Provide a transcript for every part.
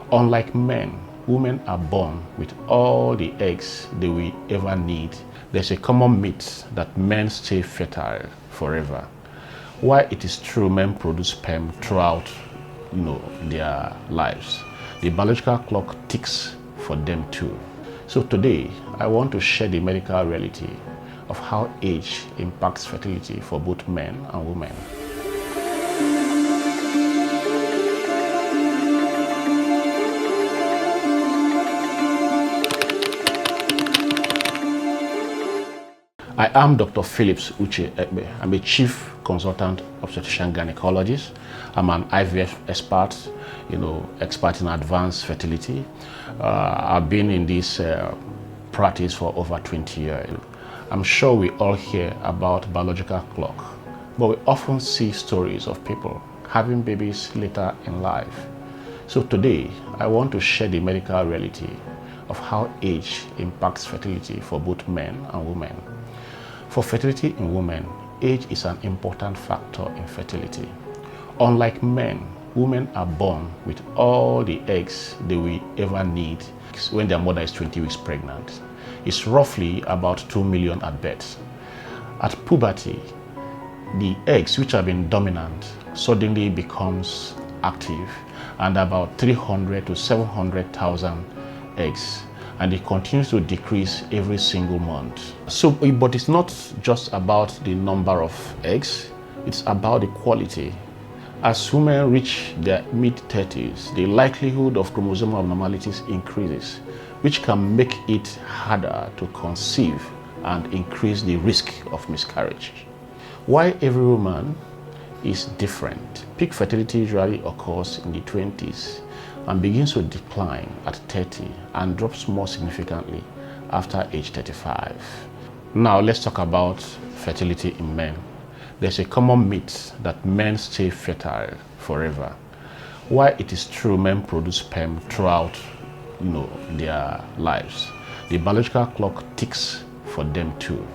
Unlike men, women are born with all the eggs they will ever need. There's a common myth that men stay fertile forever. While it is true men produce sperm throughout their lives, the biological clock ticks for them too. So today, I want to share the medical reality of how age impacts fertility for both men and women. I am Dr. Philips Uche Ekpe. I'm a chief consultant obstetrician gynecologist. I'm an IVF expert, expert in advanced fertility. I've been in this practice for over 20 years. I'm sure we all hear about biological clock, but we often see stories of people having babies later in life. So today, I want to share the medical reality of how age impacts fertility for both men and women. For fertility in women, age is an important factor in fertility. Unlike men, women are born with all the eggs they will ever need when their mother is 20 weeks pregnant. It's roughly about 2 million at birth. At puberty, the eggs which have been dominant suddenly becomes active, and about 300 to 700,000 eggs, and it continues to decrease every single month. But it's not just about the number of eggs, it's about the quality. As women reach their mid-30s, the likelihood of chromosomal abnormalities increases, which can make it harder to conceive and increase the risk of miscarriage. Why every woman is different. Peak fertility usually occurs in the 20s and begins to decline at 30 and drops more significantly after age 35. Now let's talk about fertility in men. There's a common myth that men stay fertile forever. While it is true men produce sperm throughout their lives, the biological clock ticks for them too.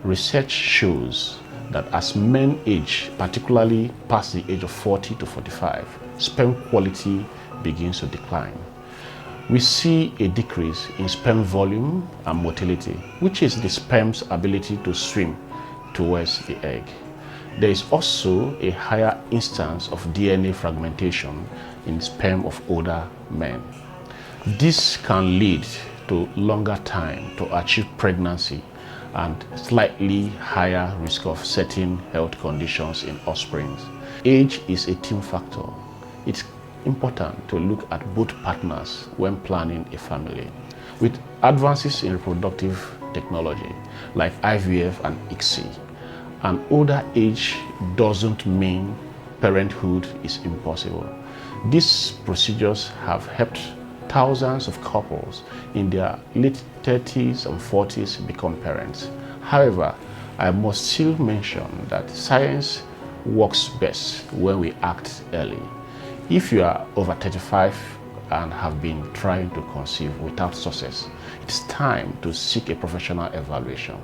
Research shows that as men age, particularly past the age of 40 to 45, sperm quality begins to decline. We see a decrease in sperm volume and motility, which is the sperm's ability to swim towards the egg. There is also a higher instance of DNA fragmentation in sperm of older men. This can lead to longer time to achieve pregnancy and slightly higher risk of certain health conditions in offspring. Age is a team factor. It's important to look at both partners when planning a family. With advances in reproductive technology like IVF and ICSI, an older age doesn't mean parenthood is impossible. These procedures have helped thousands of couples in their late 30s and 40s become parents. However, I must still mention that science works best when we act early. If you are over 35 and have been trying to conceive without success, it's time to seek a professional evaluation.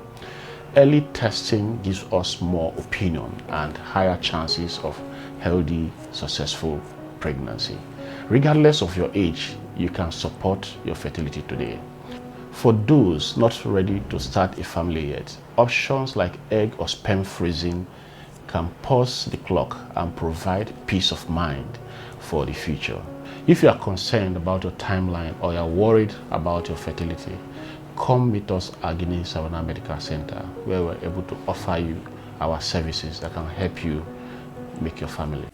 Early testing gives us more opinion and higher chances of healthy, successful pregnancy. Regardless of your age, you can support your fertility today. For those not ready to start a family yet, options like egg or sperm freezing can pause the clock and provide peace of mind for the future. If you are concerned about your timeline or you are worried about your fertility, come meet us at Guinea Savannah Medical Center, where we're able to offer you our services that can help you make your family.